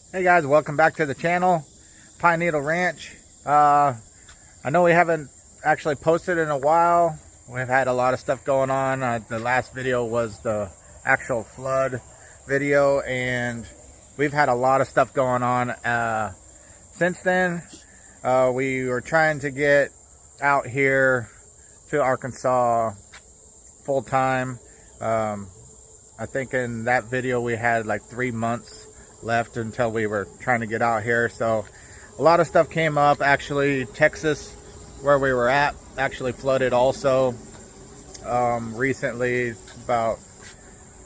Hey guys, welcome back to the channel, Pine Needle Ranch. I know we haven't actually posted in a while. We've had a lot of stuff going on. The last video was the actual flood video, and we've had a lot of stuff going on since then. We were trying to get out here to Arkansas full time. I think in that video we had like 3 months left until we were trying to get out here. So a lot of stuff came up. Actually, Texas, where we were at, actually flooded also recently, about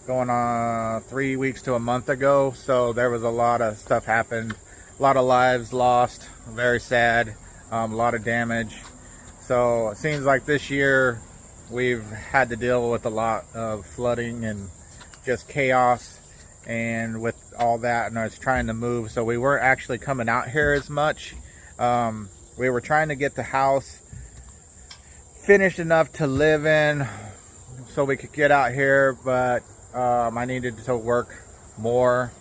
going on 3 weeks to a month ago. So there was a lot of stuff happened, a lot of lives lost, very sad, a lot of damage. So it seems like this year we've had to deal with a lot of flooding and just chaos, and with all that, and I was trying to move, so we weren't actually coming out here as much. We were trying to get the house finished enough to live in so we could get out here, but I needed to work more.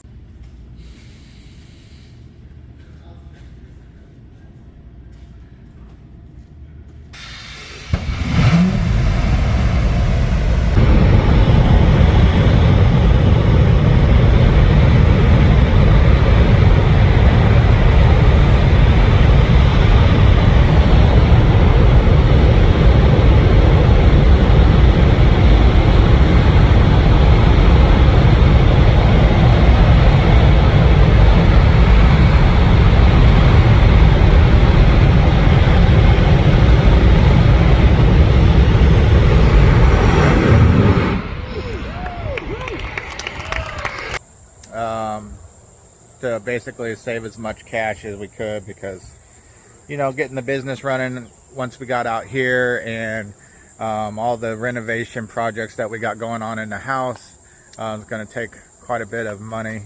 To basically save as much cash as we could, because, you know, getting the business running once we got out here, and all the renovation projects that we got going on in the house is going to take quite a bit of money.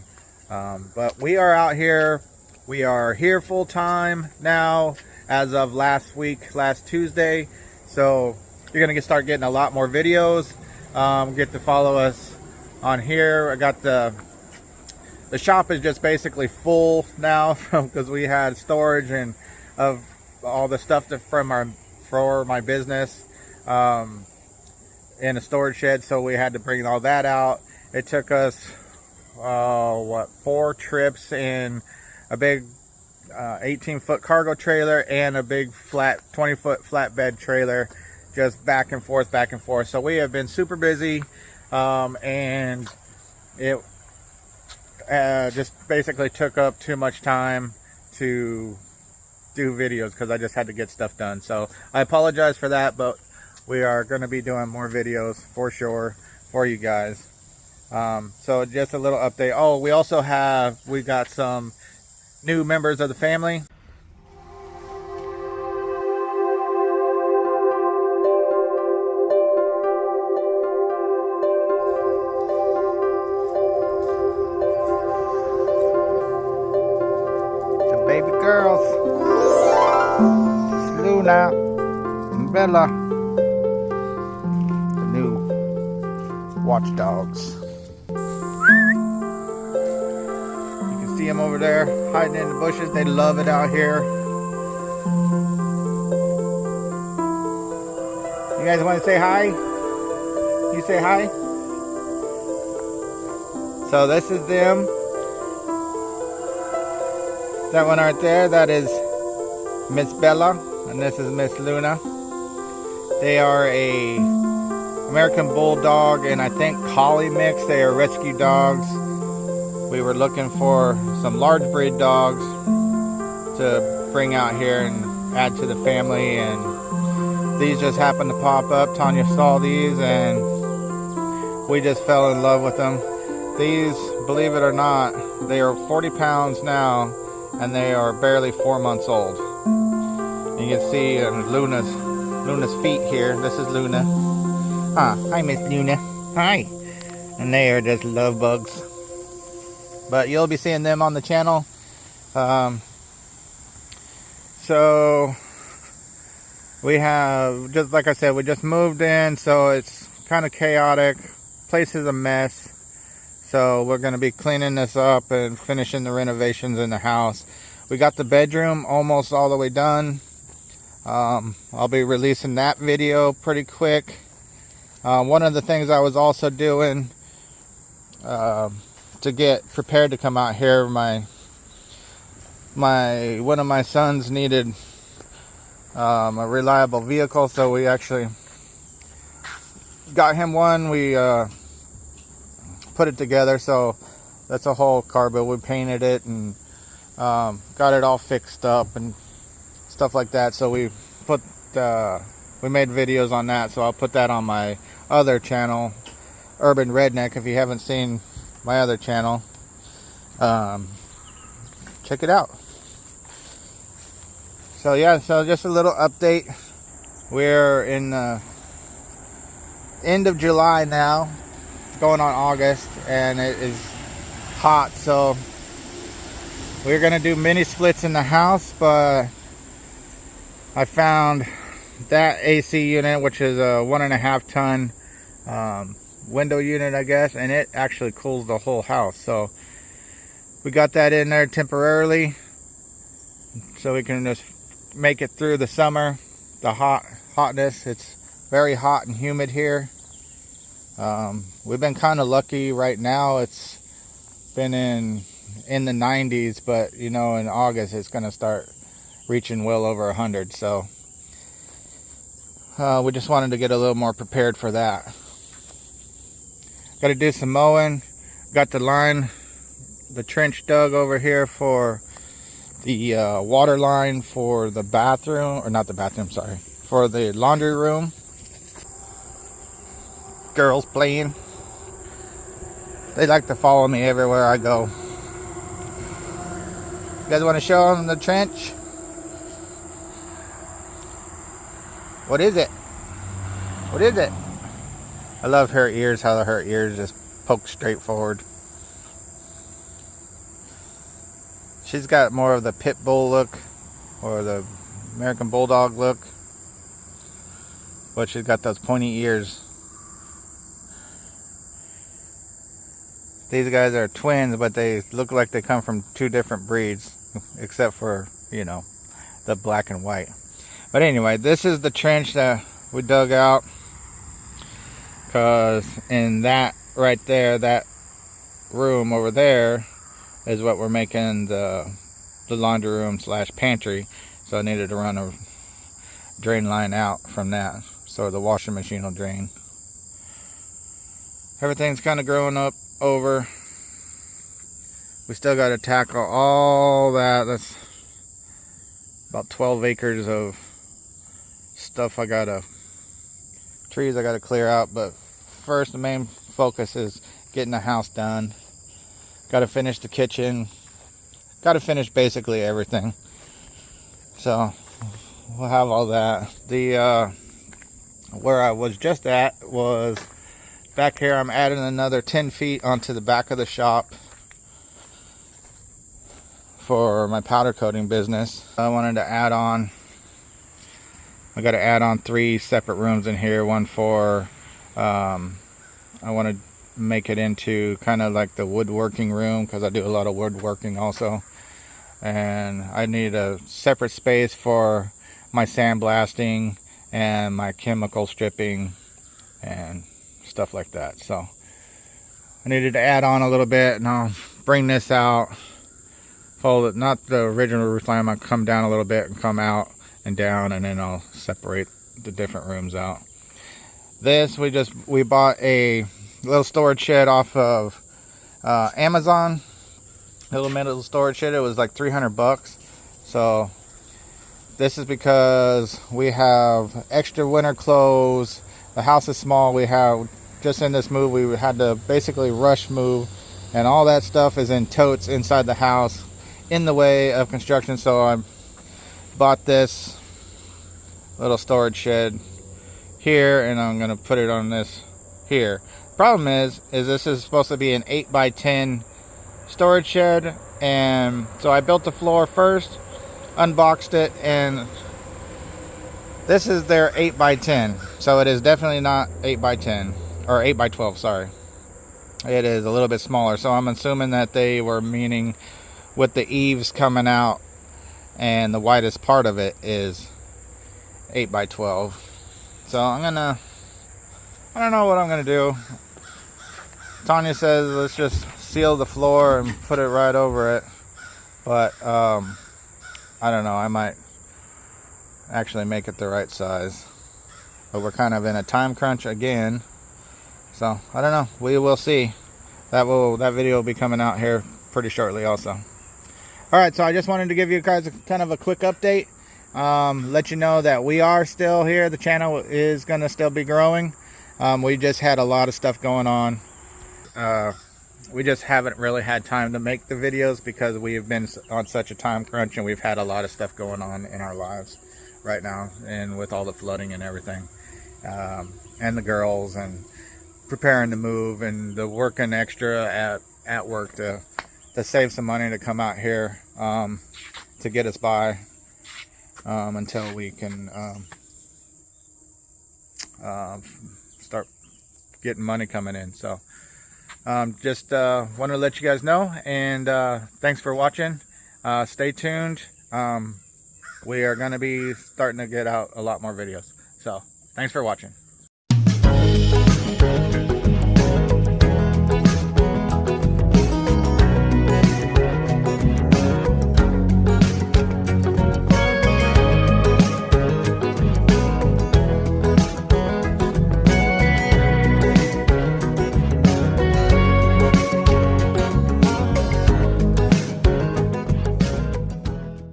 But we are out here. We are here full time now as of last Tuesday. So you're going to start getting a lot more videos. Get to follow us on here. I got the shop is just basically full now because we had storage and of all the stuff for my business in a storage shed, so we had to bring all that out. It took us 4 trips in a big 18-foot cargo trailer and a big flat 20-foot flatbed trailer, just back and forth. So we have been super busy, and it just basically took up too much time to do videos because I just had to get stuff done. So I apologize for that, but we are going to be doing more videos for sure for you guys. So just a little update. Oh, we got some new members of the family. Baby girls, it's Luna and Bella, the new watchdogs. You can see them over there hiding in the bushes. They love it out here. You guys want to say hi? You say hi? So this is them. That one right there, that is Miss Bella, and this is Miss Luna. They are a American Bulldog and I think Collie mix. They are rescue dogs. We were looking for some large breed dogs to bring out here and add to the family, and these just happened to pop up. Tanya saw these and we just fell in love with them. These, believe it or not, they are 40 pounds now, and they are barely 4 months old. You can see Luna's feet here. This is Luna. Hi, Miss Luna. Hi. And they are just love bugs. But you'll be seeing them on the channel. So we have, just like I said, we just moved in, so it's kind of chaotic. Place is a mess. So we're going to be cleaning this up and finishing the renovations in the house. We got the bedroom almost all the way done. I'll be releasing that video pretty quick. One of the things I was also doing to get prepared to come out here, one of my sons needed a reliable vehicle, so we actually got him one. We put it together, so that's a whole car bill. We painted it and got it all fixed up and stuff like that. So we made videos on that, so I'll put that on my other channel, Urban Redneck. If you haven't seen my other channel, check it out. So yeah, so just a little update. We're in the end of July now, going on August, and it is hot, so we're gonna do mini splits in the house. But I found that AC unit, which is a 1.5 ton window unit, I guess, and it actually cools the whole house. So we got that in there temporarily, so we can just make it through the summer, the hotness. It's very hot and humid here. We've been kind of lucky right now. It's been in the 90s, but you know, in August it's going to start reaching well over 100. So we just wanted to get a little more prepared for that. Got to do some mowing. Got the trench dug over here for the water line for the bathroom, or not the bathroom, sorry, for the laundry room. Girls playing. They like to follow me everywhere I go. You guys want to show them the trench? What is it? What is it? I love her ears, how her ears just poke straight forward. She's got more of the pit bull look, or the American bulldog look, but she's got those pointy ears. These guys are twins, but they look like they come from two different breeds, except for, you know, the black and white. But anyway, this is the trench that we dug out, because in that right there, that room over there is what we're making the laundry room / pantry. So I needed to run a drain line out from that, so the washing machine will drain. Everything's kind of growing up over. We still got to tackle all that. That's about 12 acres of stuff trees I gotta clear out. But first, the main focus is getting the house done. Gotta finish the kitchen. Gotta finish basically everything. So we'll have all that. Where I was just at was back here. I'm adding another 10 feet onto the back of the shop for my powder coating business. I wanted to add on, I got to add on 3 separate rooms in here. One for, I want to make it into kind of like the woodworking room, because I do a lot of woodworking also. And I need a separate space for my sandblasting and my chemical stripping and stuff like that. So I needed to add on a little bit, and I'll bring this out, fold it, not the original roof line. I'll come down a little bit and come out and down, and then I'll separate the different rooms out. This, we bought a little storage shed off of Amazon, little metal storage shed. It was like $300. So this is because we have extra winter clothes. The house is small. We have, just in this move, we had to basically rush move, and all that stuff is in totes inside the house in the way of construction. So I bought this little storage shed here, and I'm gonna put it on this here. Problem is this is supposed to be an 8x10 storage shed, and so I built the floor first, unboxed it, and this is their 8x10. So it is definitely not 8x10 or 8x12, sorry. it is a little bit smaller. So I'm assuming that they were meaning with the eaves coming out, and the widest part of it is 8 by 12. So I don't know what I'm gonna do. Tanya says let's just seal the floor and put it right over it, but I don't know, I might actually make it the right size, but we're kind of in a time crunch again, so I don't know, we will see. That video will be coming out here pretty shortly also. All right, so I just wanted to give you guys kind of a quick update, let you know that we are still here. The channel is going to still be growing. We just had a lot of stuff going on. We just haven't really had time to make the videos because we have been on such a time crunch, and we've had a lot of stuff going on in our lives right now, and with all the flooding and everything, and the girls, and preparing to move, and the working extra at work to save some money to come out here to get us by until we can start getting money coming in. So just want to let you guys know, and thanks for watching. Stay tuned. We are going to be starting to get out a lot more videos. So thanks for watching.